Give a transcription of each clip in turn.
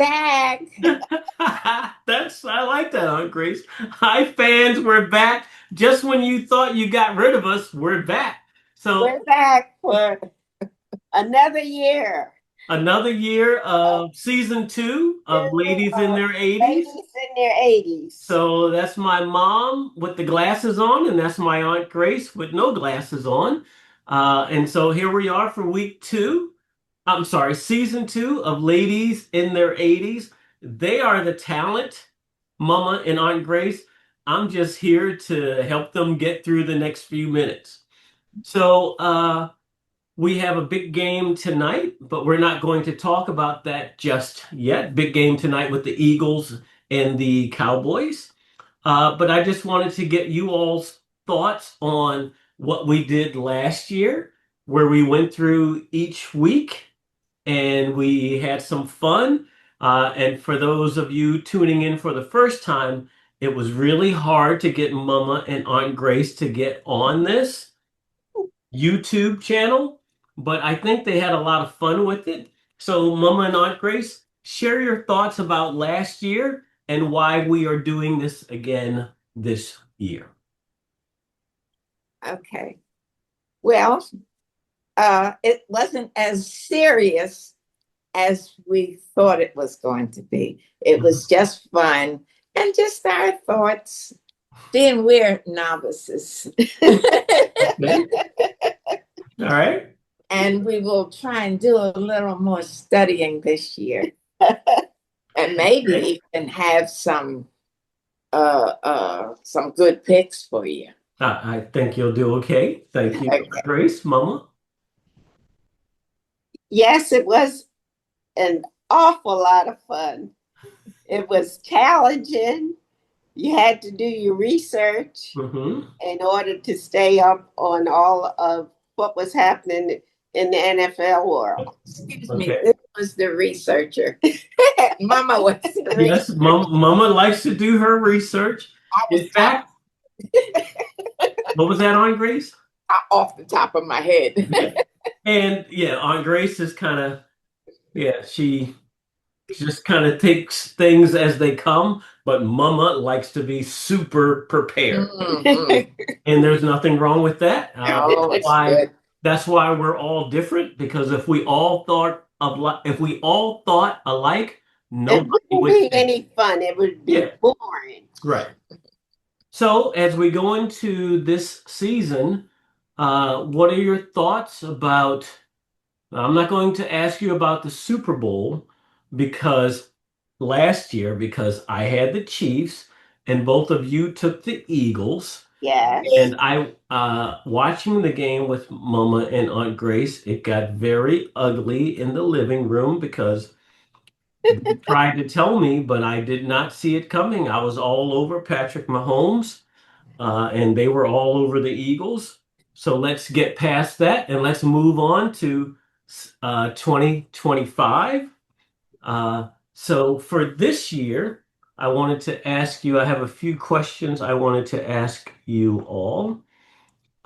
back. I like that, Aunt Grace. Hi, fans, we're back. Just when you thought you got rid of us, we're back. So We're back for another year. another year Uh, of season two of Ladies in Their 80s. Ladies in their 80s. So that's my mom with the glasses on, and that's my Aunt Grace with no glasses on. And so here we are for week two. I'm sorry, season two of Ladies in Their 80s. They are the talent, Mama and Aunt Grace. I'm just here to help them get through the next few minutes. So, we have a big game tonight, but we're not going to talk about that just yet. Big game tonight with the Eagles and the Cowboys. But I just wanted to get you all's thoughts on what we did last year, where we went through each week and we had some fun. And for those of you tuning in for the first time, it was really hard to get Mama and Aunt Grace to get on this YouTube channel, but I think they had a lot of fun with it. So, Mama and Aunt Grace, share your thoughts about last year and why we are doing this again this year. Okay. Well, it wasn't as serious as we thought it was going to be. It was just fun and just our thoughts, being we're novices. Okay. All right. And we will try and do a little more studying this year. And maybe even have some good picks for you. I think you'll do okay. Thank you, Okay. Grace, Mama. Yes, it was an awful lot of fun. It was challenging. You had to do your research Hmm. in order to stay up on all of what was happening in the NFL world. Excuse me, Okay. this was the researcher. Mama was the Yes, researcher. Mama likes to do her research. I was In fact, what was that, Aunt Grace? off the top of my head. Yeah. And yeah, Aunt Grace is kind of, yeah, she just kind of takes things as they come, but Mama likes to be super prepared. Mhm. And there's nothing wrong with that. Oh, That's it's why good. that's why we're all different, because if we all thought alike, It nobody wouldn't would be stay. any fun. It would be Yeah, boring. right. So as we go into this season, what are your thoughts about I'm not going to ask you about the Super Bowl because last year, because I had the Chiefs and both of you took the Eagles. Yes. And I, watching the game with Mama and Aunt Grace, it got very ugly in the living room because they tried to tell me, but I did not see it coming. I was all over Patrick Mahomes, and they were all over the Eagles. So let's get past that and let's move on to 2025. So for this year, I wanted to ask you, I have a few questions I wanted to ask you all.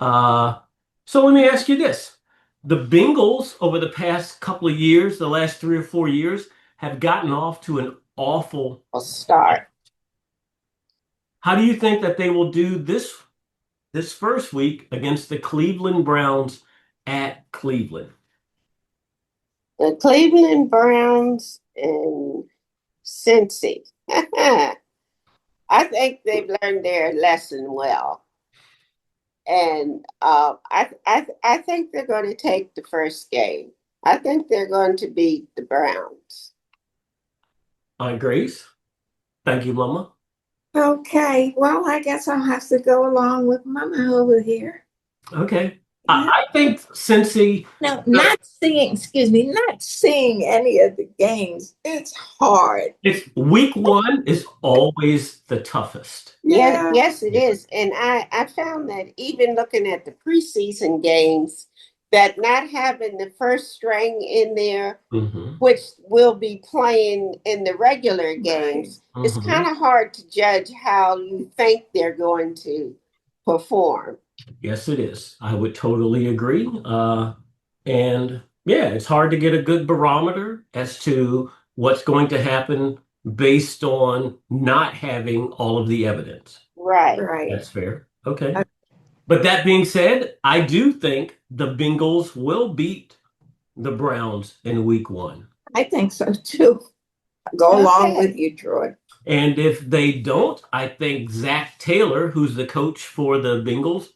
Uh, so let me ask you this. The Bengals over the past couple of years, the last 3 or 4 years, have gotten off to an awful. I'll start. How do you think that they will do this first week against the Cleveland Browns at Cleveland? The Cleveland Browns and Cincy. I think they've learned their lesson well. And I think they're going to take the first game. I think they're going to beat the Browns. Grace? Thank you, Mama. Okay, well, I guess I'll have to go along with Mama over here. Okay. I think Cincy, No, not seeing, excuse me, not seeing any of the games. It's hard. it's week one is always the toughest. Yeah, yes, it Yeah. is. And I found that even looking at the preseason games, that not having the first string in there, Hmm. which will be playing in the regular games, it's Hmm. kind of hard to judge how you think they're going to perform. Yes, it is. I would totally agree. And yeah, it's hard to get a good barometer as to what's going to happen based on not having all of the evidence. Right. Right. That's fair. Okay. Okay. But that being said, I do think the Bengals will beat the Browns in week 1. I think so too. Go along Okay. with you, Troy. And if they don't, I think Zach Taylor, who's the coach for the Bengals,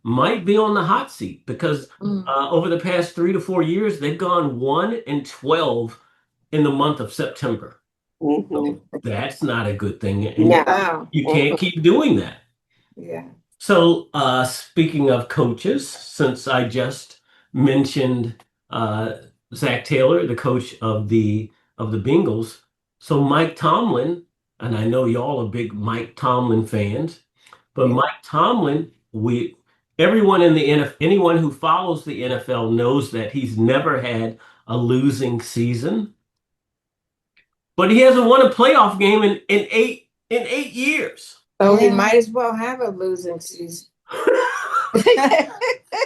might be on the hot seat because over the past 3 to 4 years, they've gone 1-12 in the month of September. Mhm. So that's not a good thing. And No. Oh, you can't keep doing that. yeah. So, speaking of coaches, since I just mentioned Zach Taylor, the coach of the Bengals, so Mike Tomlin, and I know y'all are big Mike Tomlin fans, but Yeah. Mike Tomlin, everyone in the NFL, anyone who follows the NFL knows that he's never had a losing season, but he hasn't won a playoff game in 8 years. So he Yeah. might as well have a losing season.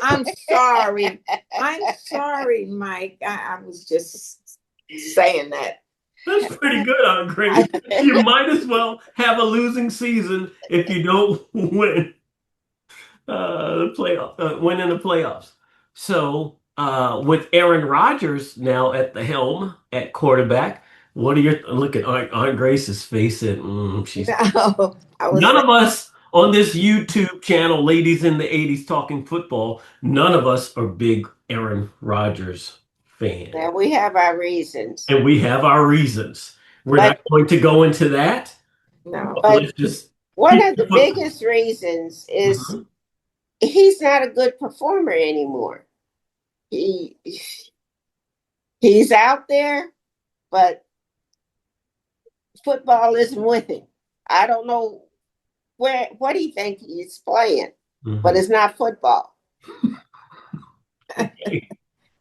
I'm sorry. I'm sorry, Mike. I was just saying that. That's pretty good, Aunt Grace. You might as well have a losing season if you don't win win in the playoffs. So, with Aaron Rodgers now at the helm at quarterback, what are your look at Aunt Grace's face? She's No, I was none of us on this YouTube channel, Ladies in the 80s Talking Football, none of us are big Aaron Rodgers fans. Now we have our reasons. And we have our reasons. We're But- not going to go into that. no. But Let's just one of the biggest reasons is Mhm. he's not a good performer anymore. He's out there, but football isn't with him. I don't know what he think he's playing, but it's not football.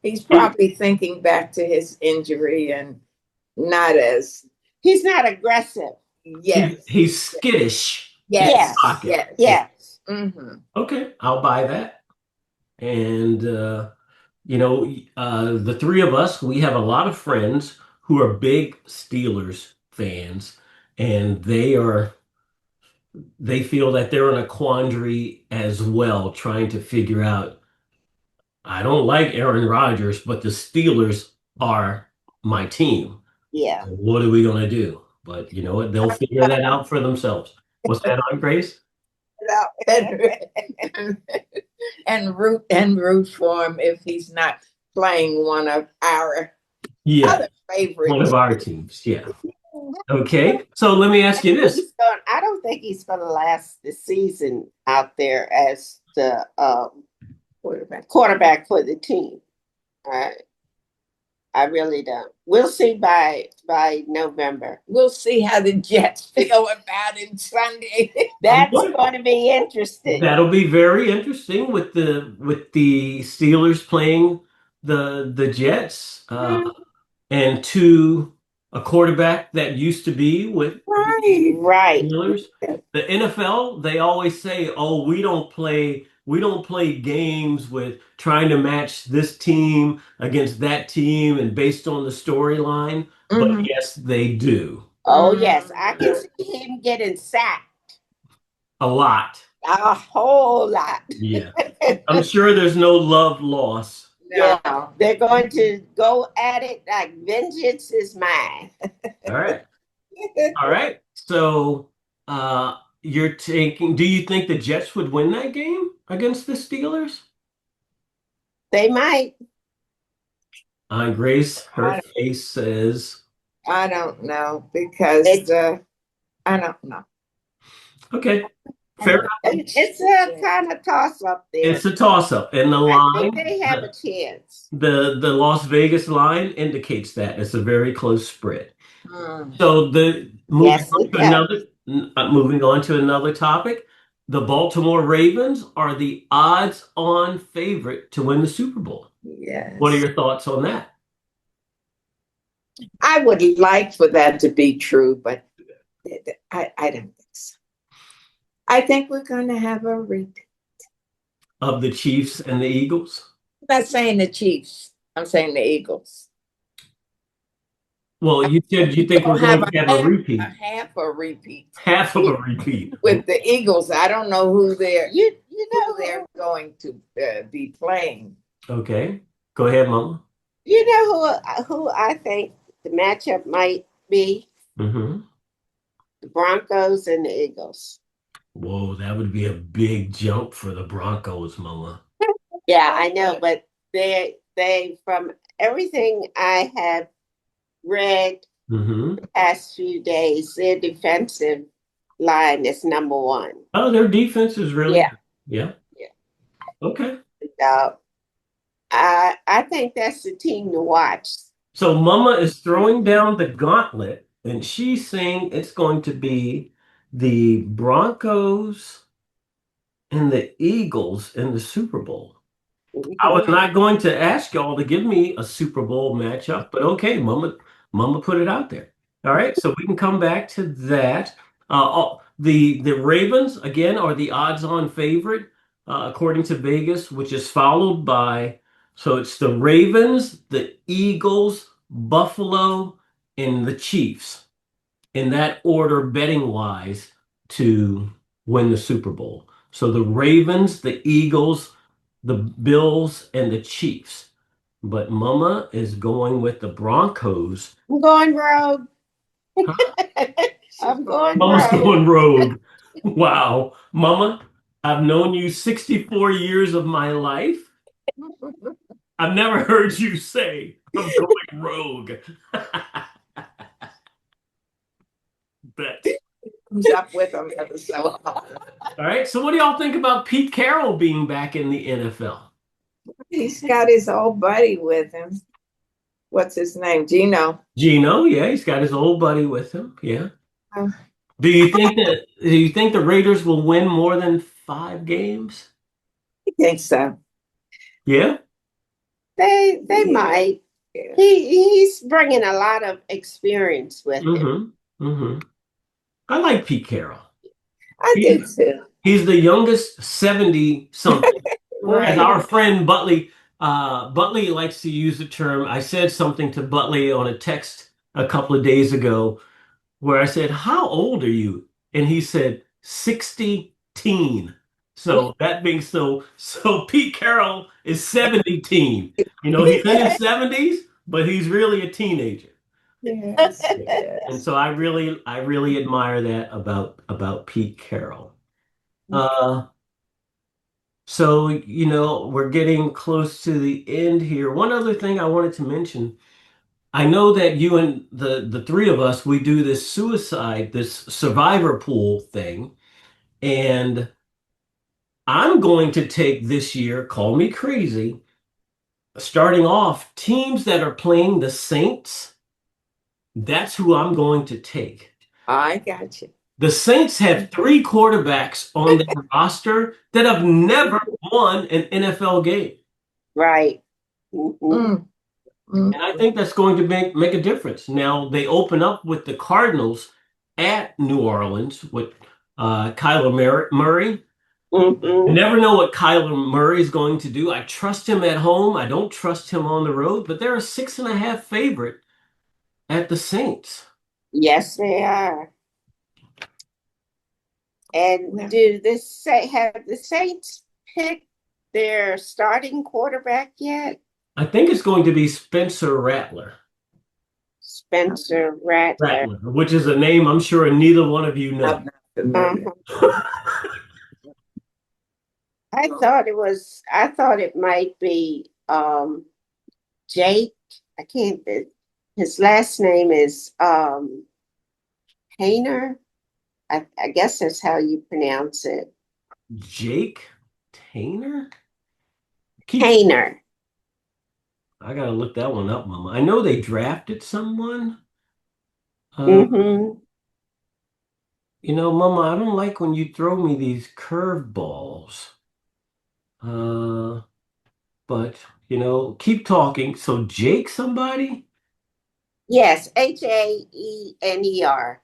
He's probably thinking back to his injury and not as He's not aggressive. yes. He's skittish. Yes. Pocket. Yes. Yes. Mm-hmm. Okay, I'll buy that. And the three of us, we have a lot of friends who are big Steelers fans, and they feel that they're in a quandary as well, trying to figure out, I don't like Aaron Rodgers, but the Steelers are my team. Yeah. What are we going to do? But you know what? They'll figure that out for themselves. What's that on, Grace? and root for him if he's not playing one of our Yeah, other favorites. one of our teams. Yeah. Okay. So let me ask you this. I don't think he's going to last the season out there as the quarterback for the team. I really don't. We'll see by November. We'll see how the Jets feel about him Sunday. That's going to be interesting. That'll be very interesting with the Steelers playing the Jets and to a quarterback that used to be with Right. Steelers. The NFL, they always say, "Oh, we don't play games with trying to match this team against that team and based on the storyline." But yes, they do. Oh, yes. I can see him getting sacked. A lot. A whole lot. Yeah. I'm sure there's no love loss. No. Yeah. They're going to go at it like vengeance is mine. All right. All right. So, do you think the Jets would win that game against the Steelers? They might. Grace, her face says, I don't know because I don't know. okay, fair enough. It's a kind of toss up there. It's a toss up. And the I line, think they have a chance. the Las Vegas line indicates that it's a very close spread. Mm. So Yes, it does. moving on to another topic, the Baltimore Ravens are the odds-on favorite to win the Super Bowl. Yes. What are your thoughts on that? I would like for that to be true, but I don't think so. I think we're going to have a repeat. Of the Chiefs and the Eagles? I'm not saying the Chiefs. I'm saying the Eagles. Well, you said you think we're We'll have going to have a repeat, half a repeat half of a repeat. with the Eagles. I don't know who You who know they're going to be playing. Okay, go ahead, Mama. you know who I think the matchup might be? Mm-hmm. The Broncos and the Eagles. Whoa, that would be a big jump for the Broncos, Mama. Yeah, I know, but they from everything I have read Mm-hmm. the past few days, their defensive line is number one. Oh, their defense is really Yeah, good. Yeah. yeah. Okay. So I think that's the team to watch. So Mama is throwing down the gauntlet, and she's saying it's going to be the Broncos and the Eagles in the Super Bowl. I was Mhm. not going to ask y'all to give me a Super Bowl matchup, but okay, Mama put it out there. All right, so we can come back to that. The Ravens again are the odds-on favorite according to Vegas, which is followed by so it's the Ravens, the Eagles, Buffalo, and the Chiefs in that order betting wise to win the Super Bowl. So the Ravens, the Eagles, the Bills, and the Chiefs. But Mama is going with the Broncos. I'm going rogue. Huh? I'm going Mama's rogue. going rogue. Wow. Mama, I've known you 64 years of my life. I've never heard you say I'm going rogue. But Comes up with them every so often. all right. So what do y'all think about Pete Carroll being back in the NFL? He's got his old buddy with him. What's his name? Gino. Gino, yeah, he's got his old buddy with him. Yeah. Uh, Do you think the Raiders will win more than 5 games? I think so. Yeah. They Yeah. might. Yeah. He's bringing a lot of experience with him. Mm-hmm. Mm-hmm. I like Pete Carroll. I do He's too. he's the youngest 70 something. As Right. our friend Butley, Butley likes to use the term. I said something to Butley on a text a couple of days ago where I said, "How old are you?" And he said, 60 teen. So that being so Pete Carroll is 70 teen. You know, he's in his 70s, but he's really a teenager. Yes, And yes. so I really admire that about Pete Carroll. Uh, so we're getting close to the end here. One other thing I wanted to mention. I know that you and the three of us, we do this survivor pool thing, and I'm going to take this year, call me crazy, starting off teams that are playing the Saints. That's who I'm going to take. I got you. The Saints have 3 quarterbacks on their roster that have never won an NFL game. Right. Mhm. Mm, mm. And I think that's going to make a difference. Now, they open up with the Cardinals at New Orleans with Kyler Murray. You Mhm. never know what Kyler Murray is going to do. I trust him at home. I don't trust him on the road, but they're a 6.5 favorite at the Saints. Yes, they are. And Yeah. have the Saints picked their starting quarterback yet? I think it's going to be Spencer Rattler. Spencer Rattler. Rattler, which is a name I'm sure neither one of you know. I'm not familiar. I thought it might be Jake. I can't his last name is Hayner. I guess that's how you pronounce it. Jake Tainer? Hayner. I gotta look that one up, Mama. I know they drafted someone. Mm-hmm. Mama, I don't like when you throw me these curveballs. Uh, but keep talking. So Jake somebody? Yes, Haener.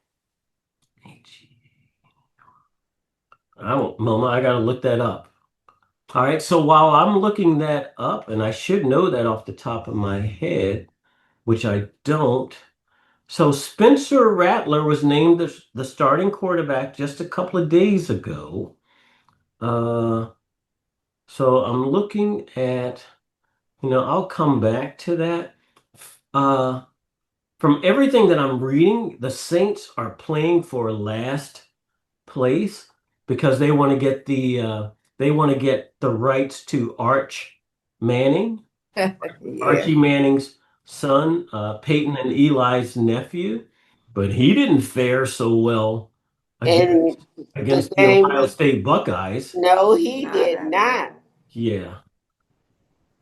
Mama, I gotta look that up. All right, so while I'm looking that up, and I should know that off the top of my head, which I don't, So Spencer Rattler was named the starting quarterback just a couple of days ago. So I'm looking at, I'll come back to that. Uh, from everything that I'm reading, the Saints are playing for last place because they want to get the rights to Arch Manning, Yeah. Archie Manning's son, Peyton and Eli's nephew, but he didn't fare so well And the against the game Ohio was, State Buckeyes. no, he Not did at not. all. Yeah.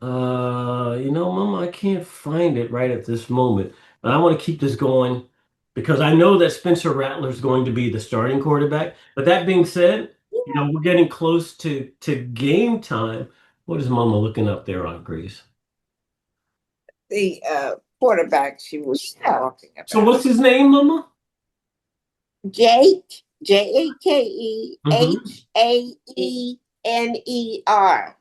Mama, I can't find it right at this moment, but I want to keep this going because I know that Spencer Rattler is going to be the starting quarterback. But that being said, we're getting close to game time. What is Mama looking up there on Grease? The quarterback she was talking about. So what's his name, Mama? Jake, Jakeheaner. H-A Aener.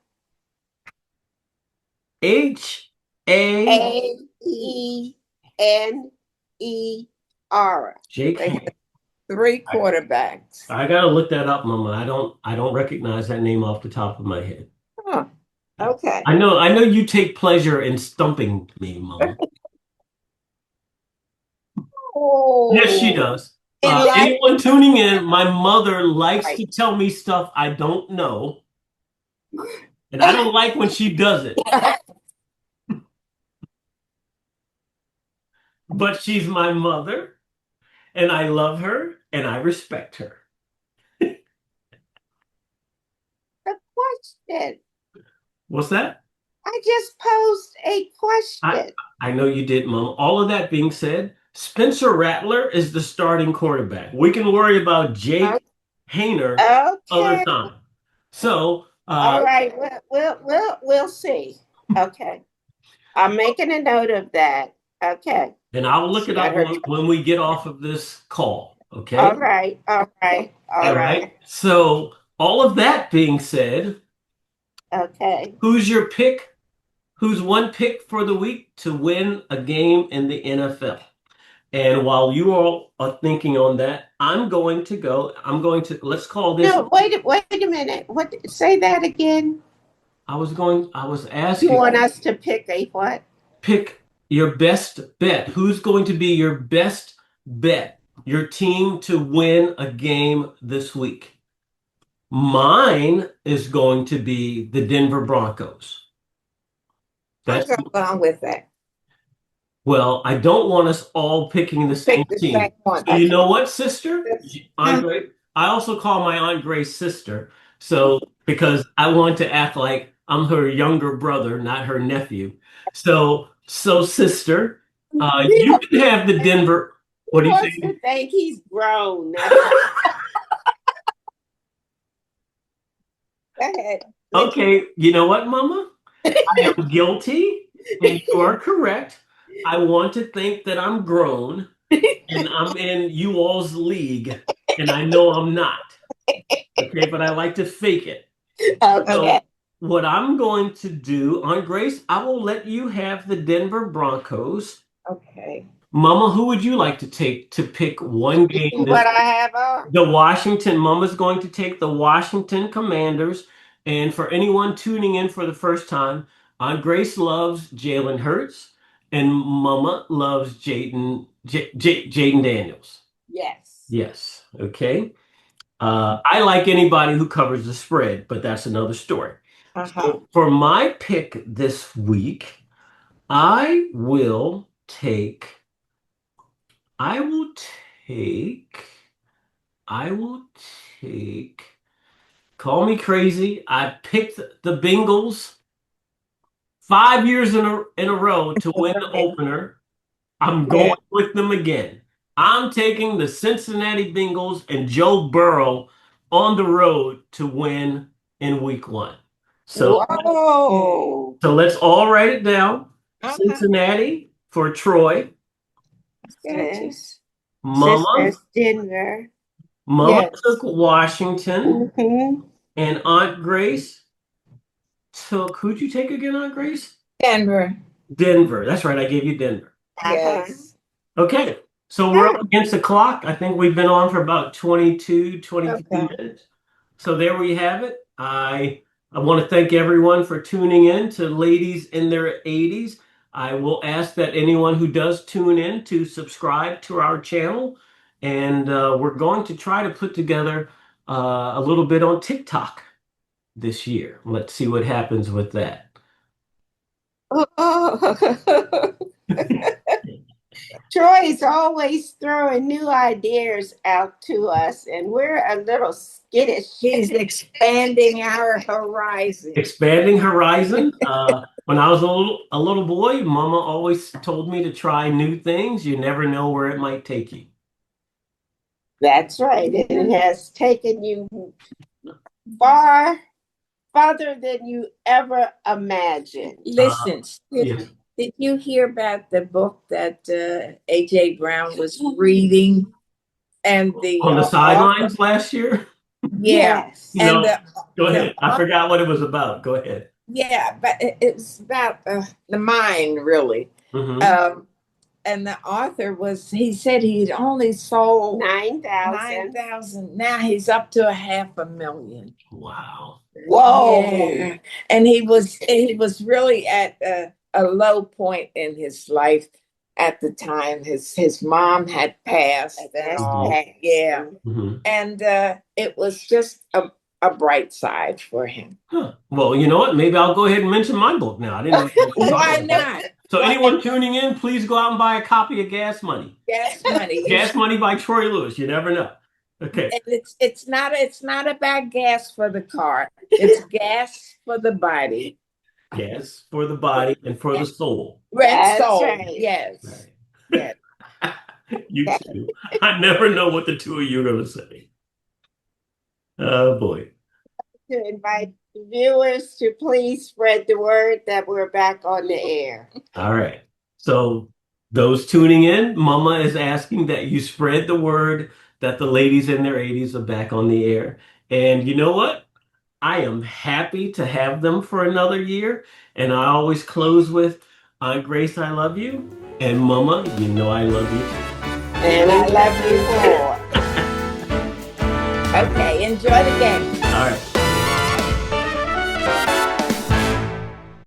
Jake. They had 3 quarterbacks. I gotta look that up, Mama. I don't recognize that name off the top of my head. Huh. Okay. I know you take pleasure in stumping me, Mama. Oh, Yes, she does. Eli- Anyone tuning in, my mother likes to tell me stuff I don't know, and I don't like when she does it. But she's my mother, and I love her, and I respect her. the question. What's that? I just posed a I, question. I know you did, Mom. All of that being said, Spencer Rattler is the starting quarterback. We can worry about Jake Haener other Okay. time. So, All right. We'll see. Okay. I'm making a note of that. Okay. and I'll look She it got up her. when we get off of this call. Okay. All right. All right. All All right. right. So, all of that being said, Okay. who's your pick? Who's one pick for the week to win a game in the NFL? And while you all are thinking on that, I'm going to, let's call this. No, wait a minute. What? Say that again. I was You asking, want us to pick a what? pick your best bet. Who's going to be your best bet? Your team to win a game this week. Mine is going to be the Denver Broncos. I'll That's go along with that. Well, I don't want us all picking the same Pick the team. same one. So you know what, sister? Yes. Aunt Grace, I also call my Aunt Grace sister. So because I want to act like I'm her younger brother, not her nephew. So sister, you can have the Denver. What do you Wants think? to think he's grown. Go ahead. Okay, you know what, Mama? I am guilty, and you are correct. I want to think that I'm grown and I'm in you all's league, and I know I'm not. Okay, but I like to fake it. Okay. So what I'm going to do, Aunt Grace, I will let you have the Denver Broncos. Okay. Mama, who would you like to take to pick one game? What I have on? Mama's going to take the Washington Commanders. And for anyone tuning in for the first time, Aunt Grace loves Jalen Hurts, and Mama loves Jaden Daniels. Yes. Yes. Okay. I like anybody who covers the spread, but that's another story. Uh-huh. So for my pick this week, I will take, I will take, I will take, call me crazy. I picked the Bengals 5 years in a row to win the opener. I'm going with them again. I'm taking the Cincinnati Bengals and Joe Burrow on the road to win in week 1. So, Whoa. so let's all write it down. Uh-huh. Cincinnati for Troy. Yes. Mama, Sisters Denver. Mama Yes. took Washington, Mm-hmm. and Aunt Grace took, who'd you take again, Aunt Grace? Denver. Denver. That's right, I gave you Denver. Uh-huh. Yes. Okay, So we're up against the clock. I think we've been on for about 22 Okay. minutes. So there we have it. I want to thank everyone for tuning in to Ladies in Their 80s. I will ask that anyone who does tune in to subscribe to our channel. And we're going to try to put together a little bit on TikTok this year. Let's see what happens with that. Troy's always throwing new ideas out to us, and we're a little skittish. He's expanding our horizon. Expanding horizon. When I was a little boy, Mama always told me to try new things. You never know where it might take you. That's right. It has taken you farther than you ever imagined. Listen, Yeah. did you hear about the book that A.J. Brown was reading? And the On the sidelines last year? Yeah. Yes. No. And Go ahead. I author- forgot what it was about. Go ahead. yeah, but it's about the mind, really. Mhm. And the author he said he'd only sold 9,000. 9,000. Now he's up to 500,000. Wow. Whoa. Yeah. And he was really at a low point in his life at the time. His mom had passed. And all. Yeah. Mhm. And it was just a bright side for him. Huh. Well, you know what? Maybe I'll go ahead and mention my book now. I didn't know you were Why talking about it. not? So Why anyone not? tuning in, please go out and buy a copy of Gas Money. Gas Money. Gas Money by Troy Lewis. You never know. Okay. And it's not about gas for the car. It's gas for the body. Gas for the body and for the soul. Red That's soul. right. Yes. Right. Yes. You two. I never know what the two of you are going to say. Oh, boy. To invite viewers to please spread the word that we're back on the air. All right. So those tuning in, Mama is asking that you spread the word that the Ladies in Their 80s are back on the air. And you know what? I am happy to have them for another year. And I always close with, Aunt Grace, I love you. And Mama, you know I love you too. And I love you more. Okay, enjoy the game. All right.